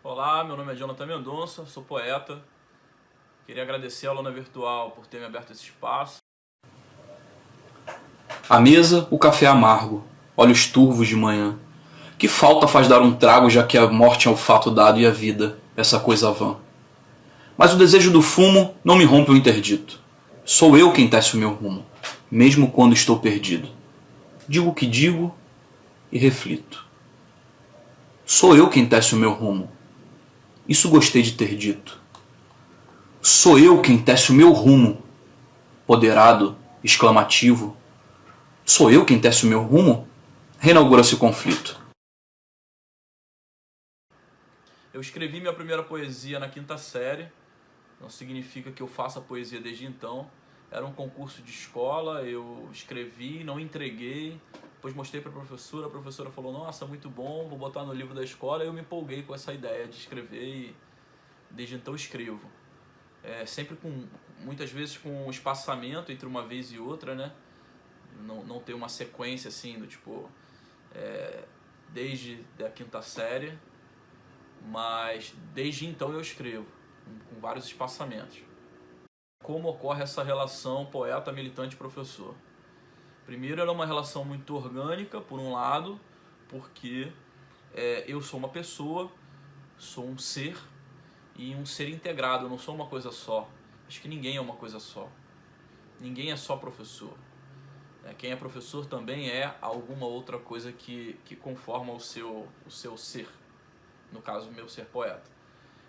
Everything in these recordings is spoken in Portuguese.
Olá, meu nome é Jonathan Mendonça, sou poeta. Queria agradecer à Lona Virtual por ter me aberto esse espaço. À mesa, o café amargo, olhos turvos de manhã. Que falta faz dar um trago, já que a morte é o fato dado e a vida, essa coisa vã. Mas o desejo do fumo não me rompe o interdito. Sou eu quem tece o meu rumo, mesmo quando estou perdido. Digo o que digo e reflito. Sou eu quem tece o meu rumo. Isso gostei de ter dito. Sou eu quem tece o meu rumo. Poderado, exclamativo. Sou eu quem tece o meu rumo? Reinaugura-se o conflito. Eu escrevi minha primeira poesia na quinta série. Não significa que eu faça poesia desde então. Era um concurso de escola, eu escrevi, não entreguei. Depois mostrei para a professora falou, nossa, muito bom, vou botar no livro da escola. E eu me empolguei com essa ideia de escrever e desde então escrevo. Sempre muitas vezes com um espaçamento entre uma vez e outra, né? Não ter uma sequência assim, do tipo, desde a quinta série, mas desde então eu escrevo, com vários espaçamentos. Como ocorre essa relação poeta, militante, professor? Primeiro, ela é uma relação muito orgânica, por um lado, porque eu sou uma pessoa, sou um ser, e um ser integrado, eu não sou uma coisa só. Acho que ninguém é uma coisa só. Ninguém é só professor. Quem é professor também é alguma outra coisa que conforma o seu ser. No caso, o meu ser poeta.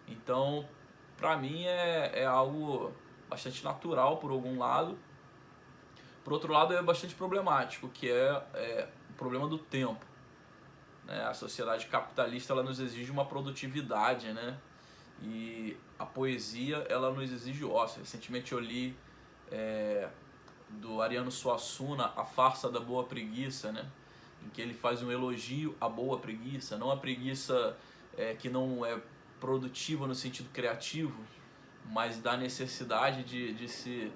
Então, pra mim é algo bastante natural por algum lado. Por outro lado, é bastante problemático, que é o problema do tempo. A sociedade capitalista ela nos exige uma produtividade, né? E a poesia ela nos exige ócio. Recentemente eu li do Ariano Suassuna, A Farsa da Boa Preguiça, né? Em que ele faz um elogio à boa preguiça, não a preguiça que não é produtiva no sentido criativo, mas da necessidade de se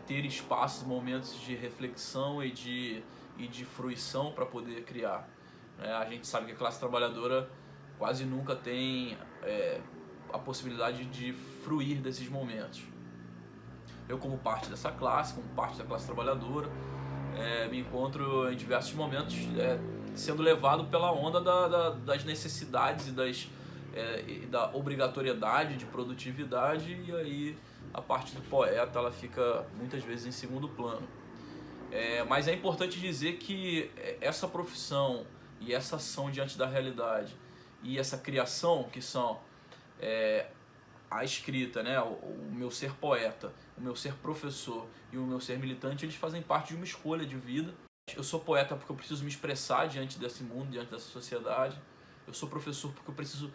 ter espaços, momentos de reflexão e de fruição para poder criar. A gente sabe que a classe trabalhadora quase nunca tem a possibilidade de fruir desses momentos. Eu, como parte dessa classe, como parte da classe trabalhadora, me encontro em diversos momentos sendo levado pela onda das necessidades e da obrigatoriedade de produtividade, e aí a parte do poeta ela fica muitas vezes em segundo plano. Mas é importante dizer que essa profissão e essa ação diante da realidade e essa criação que são a escrita, né, o meu ser poeta, o meu ser professor e o meu ser militante, eles fazem parte de uma escolha de vida. Eu sou poeta porque eu preciso me expressar diante desse mundo, diante dessa sociedade. Eu sou professor porque eu preciso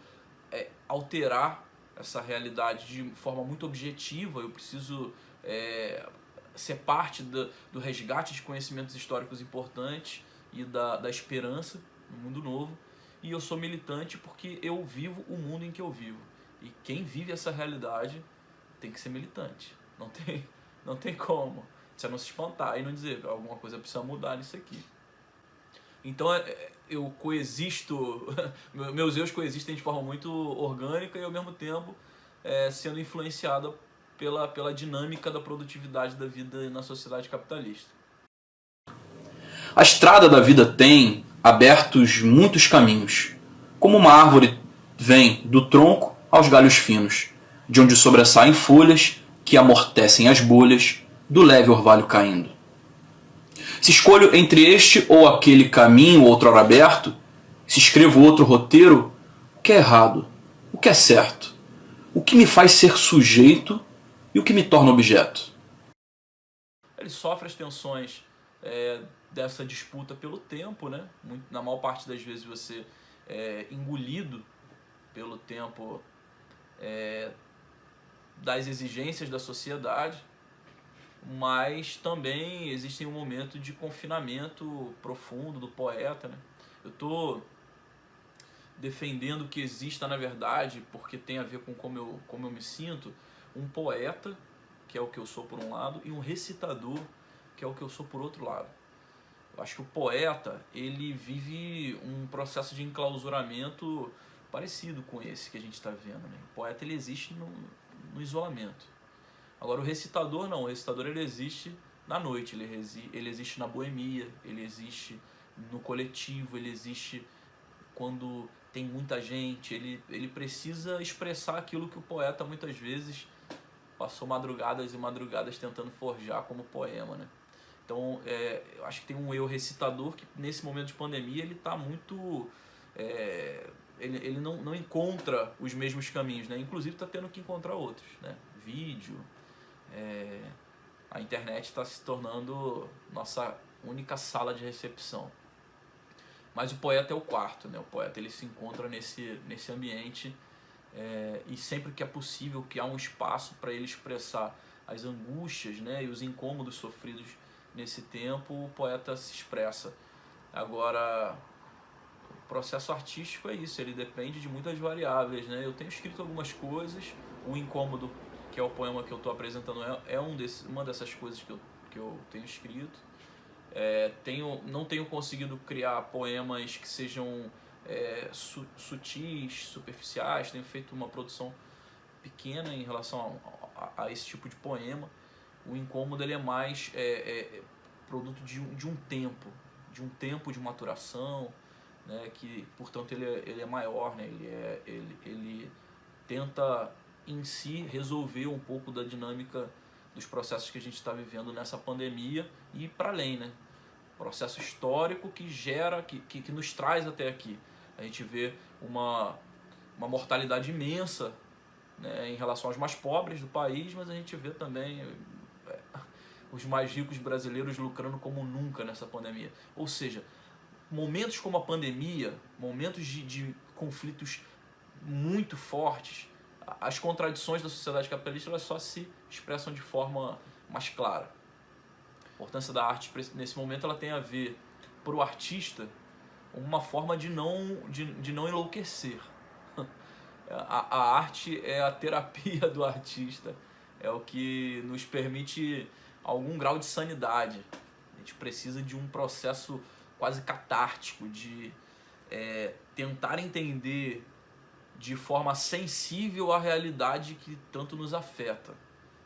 alterar essa realidade de forma muito objetiva. Eu preciso ser parte do resgate de conhecimentos históricos importantes e da esperança no mundo novo. E eu sou militante porque eu vivo o mundo em que eu vivo. E quem vive essa realidade tem que ser militante. Não tem como. Você não se espantar e não dizer alguma coisa precisa mudar nisso aqui. Então eu coexisto, meus eus coexistem de forma muito orgânica e ao mesmo tempo sendo influenciada pela dinâmica da produtividade da vida na sociedade capitalista. A estrada da vida tem abertos muitos caminhos. Como uma árvore vem do tronco aos galhos finos, de onde sobressaem folhas que amortecem as bolhas do leve orvalho caindo. Se escolho entre este ou aquele caminho outrora aberto, se escrevo outro roteiro, o que é errado? O que é certo? O que me faz ser sujeito e o que me torna objeto? Ele sofre as tensões dessa disputa pelo tempo, né? Na maior parte das vezes você é engolido pelo tempo das exigências da sociedade, mas também existe um momento de confinamento profundo do poeta, né? Eu estou defendendo que exista, na verdade, porque tem a ver com como eu me sinto, um poeta, que é o que eu sou por um lado, e um recitador, que é o que eu sou por outro lado. Eu acho que o poeta, ele vive um processo de enclausuramento parecido com esse que a gente está vendo, né? O poeta ele existe no isolamento. Agora o recitador não, o recitador ele existe na noite, ele existe na boemia, ele existe no coletivo, ele existe quando tem muita gente, ele precisa expressar aquilo que o poeta muitas vezes passou madrugadas e madrugadas tentando forjar como poema, né? Então, eu acho que tem um eu recitador que nesse momento de pandemia ele está muito... ele não encontra os mesmos caminhos, né? Inclusive está tendo que encontrar outros, né? Vídeo, a internet está se tornando nossa única sala de recepção. Mas o poeta é o quarto, né? O poeta ele se encontra nesse ambiente e sempre que é possível, que há um espaço para ele expressar as angústias, né? E os incômodos sofridos nesse tempo, o poeta se expressa. Agora, o processo artístico é isso, ele depende de muitas variáveis, né? Eu tenho escrito algumas coisas, o Incômodo, que é o poema que eu estou apresentando, uma dessas coisas que eu tenho escrito. Não tenho conseguido criar poemas que sejam sutis, superficiais, tenho feito uma produção pequena em relação a esse tipo de poema. O Incômodo ele é mais produto de um tempo de maturação, né, que portanto ele é maior, né, ele tenta em si resolver um pouco da dinâmica dos processos que a gente está vivendo nessa pandemia e ir para além, né? Processo histórico que gera, que nos traz até aqui. A gente vê uma mortalidade imensa, né, em relação aos mais pobres do país, mas a gente vê também os mais ricos brasileiros lucrando como nunca nessa pandemia. Ou seja, momentos como a pandemia, momentos de conflitos muito fortes, as contradições da sociedade capitalista elas só se expressam de forma mais clara. A importância da arte nesse momento ela tem a ver, para o artista, uma forma de não enlouquecer. A arte é a terapia do artista, é o que nos permite algum grau de sanidade. A gente precisa de um processo quase catártico, de tentar entender de forma sensível a realidade que tanto nos afeta.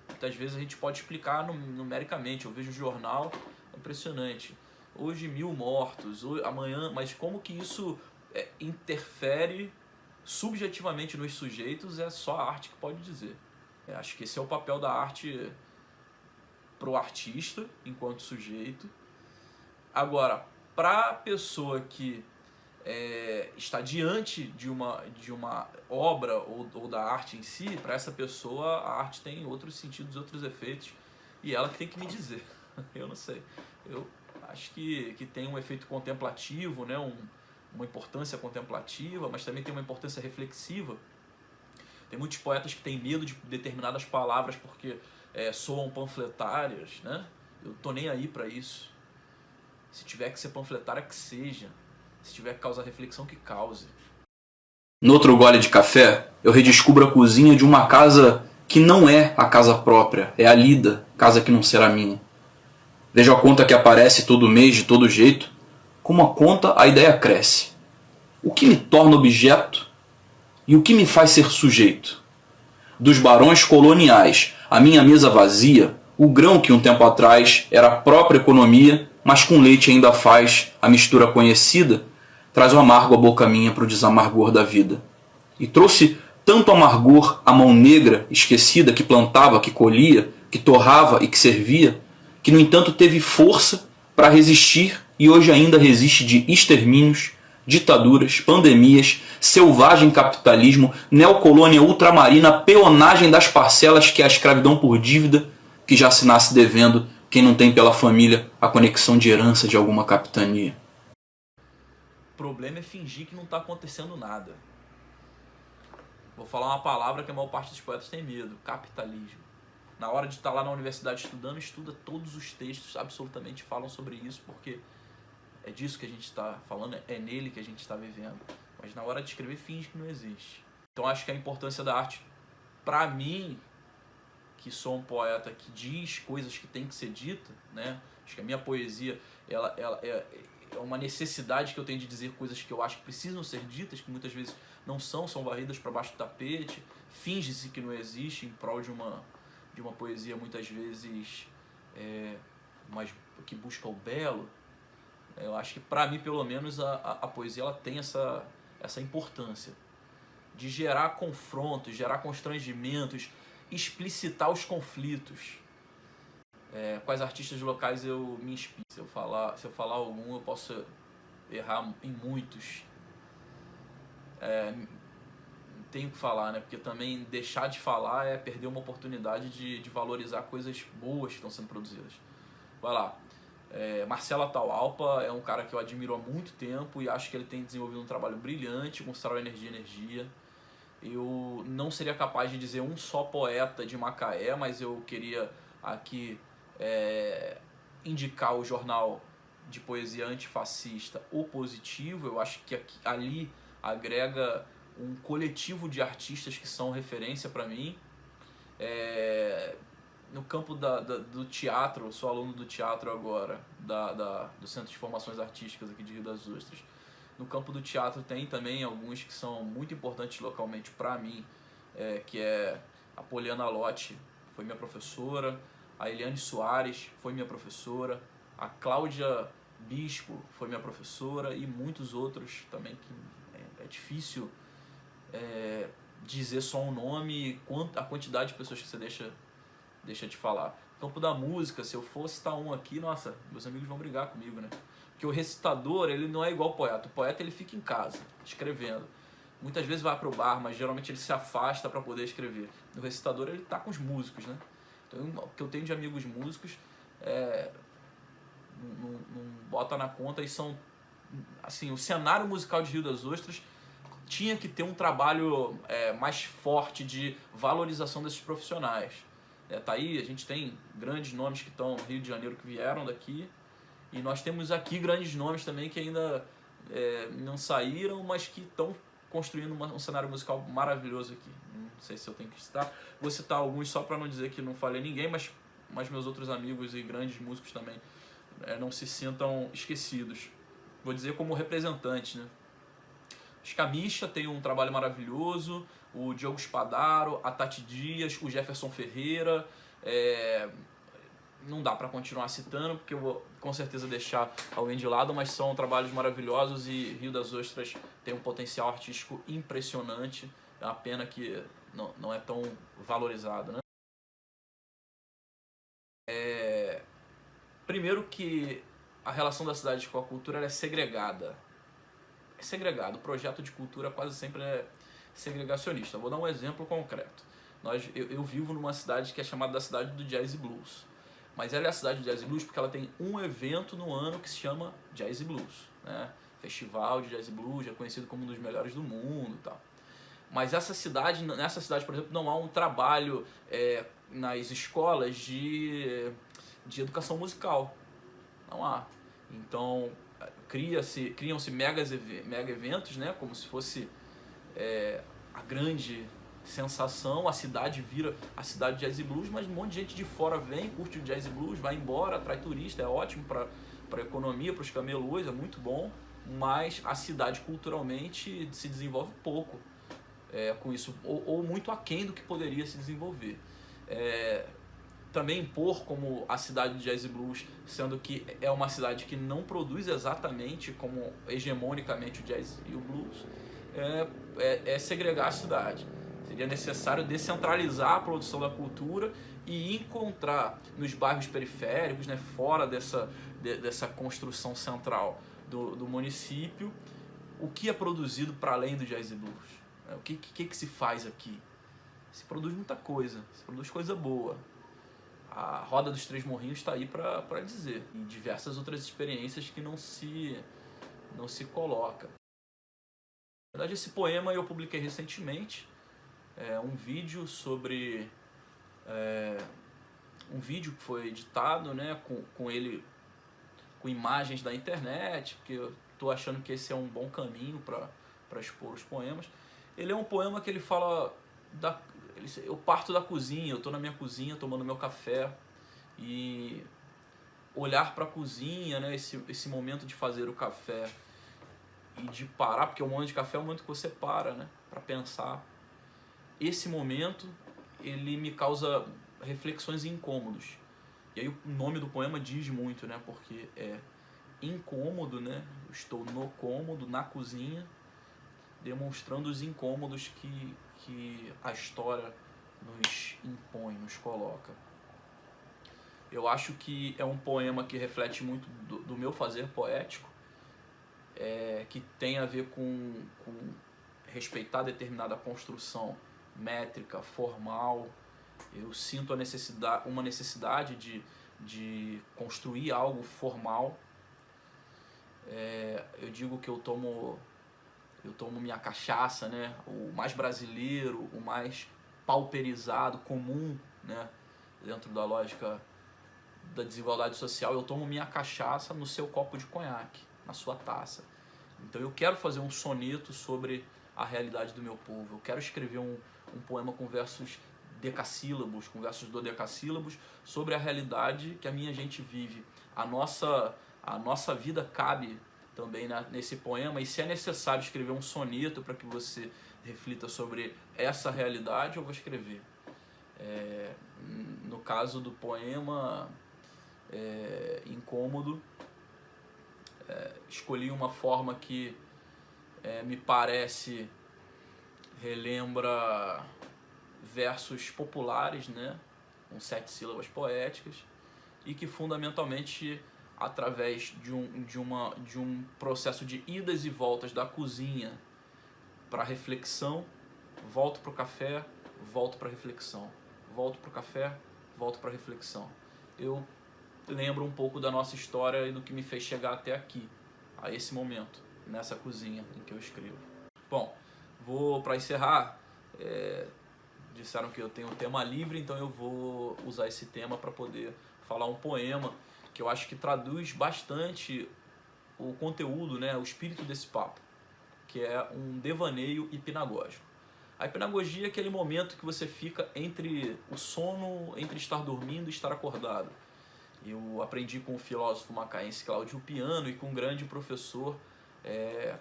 Muitas vezes a gente pode explicar numericamente, eu vejo o jornal, é impressionante. Hoje 1000 mortos, amanhã, mas como que isso interfere subjetivamente nos sujeitos é só a arte que pode dizer. Acho que esse é o papel da arte pro artista enquanto sujeito. Agora, para a pessoa que está diante de uma obra ou da arte em si, para essa pessoa a arte tem outros sentidos, outros efeitos, e ela que tem que me dizer. Eu não sei. Eu acho que tem um efeito contemplativo, né? Uma importância contemplativa, mas também tem uma importância reflexiva. Tem muitos poetas que têm medo de determinadas palavras porque soam panfletárias, né? Eu tô nem aí para isso. Se tiver que ser panfletária, que seja. Se tiver que causar reflexão, que cause. No outro gole de café, eu redescubro a cozinha de uma casa que não é a casa própria, é a lida, casa que não será minha. Vejo a conta que aparece todo mês de todo jeito. Como a conta, a ideia cresce. O que me torna objeto e o que me faz ser sujeito? Dos barões coloniais à minha mesa vazia, o grão que um tempo atrás era a própria economia, mas com leite ainda faz a mistura conhecida, traz o amargo à boca minha para o desamargor da vida. E trouxe tanto amargor à mão negra, esquecida, que plantava, que colhia, que torrava e que servia, que no entanto teve força para resistir e hoje ainda resiste de extermínios, ditaduras, pandemias, selvagem capitalismo, neocolônia ultramarina, peonagem das parcelas que é a escravidão por dívida, que já se nasce devendo quem não tem pela família a conexão de herança de alguma capitania. O problema é fingir que não está acontecendo nada. Vou falar uma palavra que a maior parte dos poetas tem medo: capitalismo. Na hora de estar lá na universidade estudando, estuda todos os textos, absolutamente falam sobre isso, porque é disso que a gente está falando, é nele que a gente está vivendo. Mas na hora de escrever, finge que não existe. Então acho que a importância da arte, para mim, que sou um poeta que diz coisas que tem que ser dita, né? Acho que a minha poesia, uma necessidade que eu tenho de dizer coisas que eu acho que precisam ser ditas, que muitas vezes não são varridas para baixo do tapete, finge-se que não existe em prol de uma poesia muitas vezes mas que busca o belo. Eu acho que para mim, pelo menos, a poesia ela tem essa importância de gerar confrontos, gerar constrangimentos, explicitar os conflitos. Quais artistas locais eu me inspiro? Se eu falar algum, eu posso errar em muitos. Tenho que falar, né? Porque também deixar de falar é perder uma oportunidade de valorizar coisas boas que estão sendo produzidas. Vai lá. Marcelo Atahualpa é um cara que eu admiro há muito tempo e acho que ele tem desenvolvido um trabalho brilhante com Sarau Energia. Eu não seria capaz de dizer um só poeta de Macaé, mas eu queria aqui indicar o jornal de poesia antifascista O Positivo. Eu acho que ali agrega um coletivo de artistas que são referência para mim. No campo do teatro, eu sou aluno do teatro agora, do Centro de Formações Artísticas aqui de Rio das Ostras. No campo do teatro tem também alguns que são muito importantes localmente para mim, que é a Poliana Lotti, foi minha professora, a Eliane Soares foi minha professora, a Cláudia Bispo foi minha professora e muitos outros também que é difícil dizer só um nome e a quantidade de pessoas que você deixa de falar. Campo da música, se eu for citar um aqui, nossa, meus amigos vão brigar comigo, né? Porque o recitador, ele não é igual ao poeta. O poeta, ele fica em casa, escrevendo. Muitas vezes vai pro bar, mas geralmente ele se afasta para poder escrever. O recitador, ele tá com os músicos, né? Então, o que eu tenho de amigos músicos, não bota na conta, e são, assim, o cenário musical de Rio das Ostras tinha que ter um trabalho mais forte de valorização desses profissionais. Tá aí, a gente tem grandes nomes que estão no Rio de Janeiro, que vieram daqui, e nós temos aqui grandes nomes também que ainda não saíram, mas que estão construindo um cenário musical maravilhoso aqui. Não sei se eu tenho que citar, vou citar alguns só para não dizer que não falei ninguém, mas meus outros amigos e grandes músicos também não se sintam esquecidos. Vou dizer como representante, né? Acho que a Misha tem um trabalho maravilhoso, o Diogo Spadaro, a Tati Dias, o Jefferson Ferreira. Não dá para continuar citando, porque eu vou com certeza deixar alguém de lado, mas são trabalhos maravilhosos e Rio das Ostras tem um potencial artístico impressionante. É uma pena que não é tão valorizado, né? Primeiro que a relação da cidade com a cultura ela é segregada. É segregado. O projeto de cultura quase sempre é segregacionista. Vou dar um exemplo concreto. Eu vivo numa cidade que é chamada da cidade do Jazz e Blues. Mas ela é a cidade do Jazz e Blues porque ela tem um evento no ano que se chama Jazz e Blues, né? Festival de Jazz e Blues, é conhecido como um dos melhores do mundo e tal. Mas nessa cidade, por exemplo, não há um trabalho nas escolas de educação musical. Não há. Então, criam-se mega eventos, né? Como se fosse a grande sensação, a cidade vira a cidade de Jazz e Blues, mas um monte de gente de fora vem, curte o Jazz e Blues, vai embora, atrai turista, é ótimo para a economia, para os camelôs, é muito bom, mas a cidade culturalmente se desenvolve pouco com isso, ou muito aquém do que poderia se desenvolver. Também impor como a cidade de Jazz e Blues, sendo que é uma cidade que não produz exatamente como hegemonicamente o Jazz e o Blues, é segregar a cidade. Seria necessário descentralizar a produção da cultura e encontrar nos bairros periféricos, né, fora dessa construção central do município, o que é produzido para além do Jazz e Blues. O que se faz aqui? Se produz muita coisa, se produz coisa boa. A Roda dos Três Morrinhos está aí para dizer. E diversas outras experiências que não se coloca. Na verdade, esse poema eu publiquei recentemente. Um vídeo sobre... um vídeo que foi editado, né, com imagens da internet, porque eu estou achando que esse é um bom caminho para expor os poemas. Ele é um poema que ele fala... eu parto da cozinha, eu estou na minha cozinha tomando meu café e olhar para a cozinha, né, esse momento de fazer o café e de parar, porque o momento de café é o momento que você para, né, para pensar. Esse momento, ele me causa reflexões e incômodos. E aí o nome do poema diz muito, né, porque é incômodo, né, eu estou no cômodo, na cozinha, demonstrando os incômodos que a história nos impõe, nos coloca. Eu acho que é um poema que reflete muito do meu fazer poético, que tem a ver com respeitar determinada construção métrica, formal. Eu sinto uma necessidade de construir algo formal. Eu digo que eu tomo minha cachaça, né? O mais brasileiro, o mais pauperizado, comum, né? Dentro da lógica da desigualdade social, eu tomo minha cachaça no seu copo de conhaque, na sua taça. Então eu quero fazer um soneto sobre a realidade do meu povo. Eu quero escrever um poema com versos decassílabos, com versos dodecassílabos, sobre a realidade que a minha gente vive. A nossa vida cabe também nesse poema, e se é necessário escrever um soneto para que você reflita sobre essa realidade, eu vou escrever. No caso do poema Incômodo, escolhi uma forma que me parece relembra versos populares, né, com 7 sílabas poéticas, e que fundamentalmente, através de um processo de idas e voltas da cozinha para a reflexão, volto para o café, volto para a reflexão, volto para o café, volto para a reflexão. Eu lembro um pouco da nossa história e do que me fez chegar até aqui, a esse momento, nessa cozinha em que eu escrevo. Bom, para encerrar, disseram que eu tenho um tema livre, então eu vou usar esse tema para poder falar um poema que eu acho que traduz bastante o conteúdo, né, o espírito desse papo, que é um devaneio hipnagógico. A hipnagogia é aquele momento que você fica entre o sono, entre estar dormindo e estar acordado. Eu aprendi com o filósofo macaense Cláudio Piano e com um grande professor,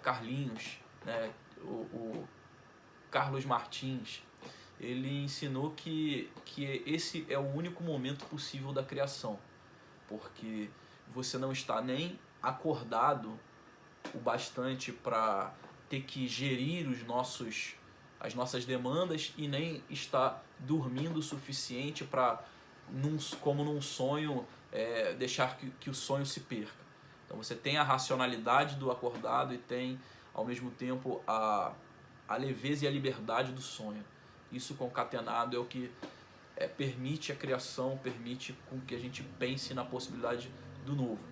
Carlinhos, né, o Carlos Martins. Ele ensinou que esse é o único momento possível da criação, porque você não está nem acordado o bastante para ter que gerir as nossas demandas, e nem está dormindo o suficiente para, como num sonho, deixar que o sonho se perca. Então você tem a racionalidade do acordado e tem, ao mesmo tempo, a leveza e a liberdade do sonho. Isso concatenado é o que permite a criação, permite com que a gente pense na possibilidade do novo.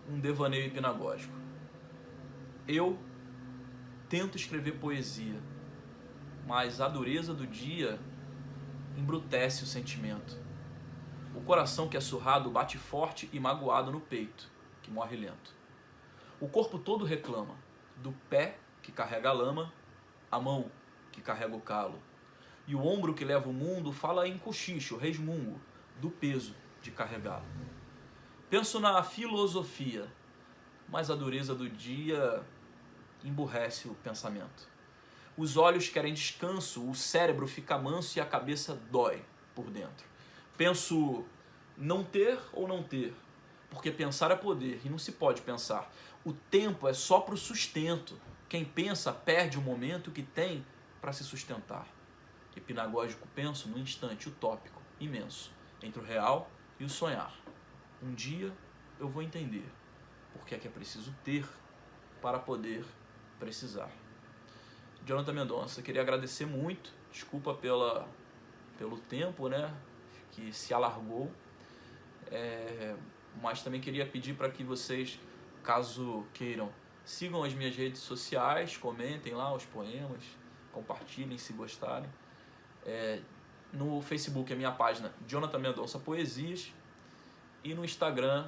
Um devaneio hipnagógico. Eu tento escrever poesia, mas a dureza do dia embrutece o sentimento. O coração que é surrado bate forte e magoado no peito, que morre lento. O corpo todo reclama, do pé que carrega a lama, a mão que carrega o calo. E o ombro que leva o mundo fala em cochicho, resmungo, do peso de carregá-lo. Penso na filosofia, mas a dureza do dia emburrece o pensamento. Os olhos querem descanso, o cérebro fica manso e a cabeça dói por dentro. Penso não ter ou não ter, porque pensar é poder e não se pode pensar. O tempo é só para o sustento. Quem pensa perde o momento que tem para se sustentar. Hipnagógico penso no instante utópico, imenso, entre o real e o sonhar. Um dia eu vou entender porque é que é preciso ter para poder precisar. Jonathan Mendonça, queria agradecer muito, desculpa pelo tempo, né, que se alargou, mas também queria pedir para que vocês, caso queiram, sigam as minhas redes sociais, comentem lá os poemas, compartilhem se gostarem. No Facebook, a minha página Jonathan Mendonça Poesias, e no Instagram,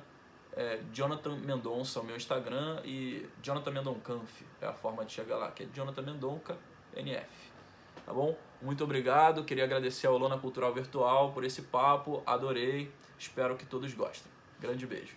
Jonathan Mendonça, o meu Instagram, e Jonathan Mendoncanf é a forma de chegar lá, que é Jonathan Mendonca NF. tá bom? Muito obrigado, queria agradecer ao Lona Cultural Virtual por esse papo, adorei, espero que todos gostem. Grande beijo.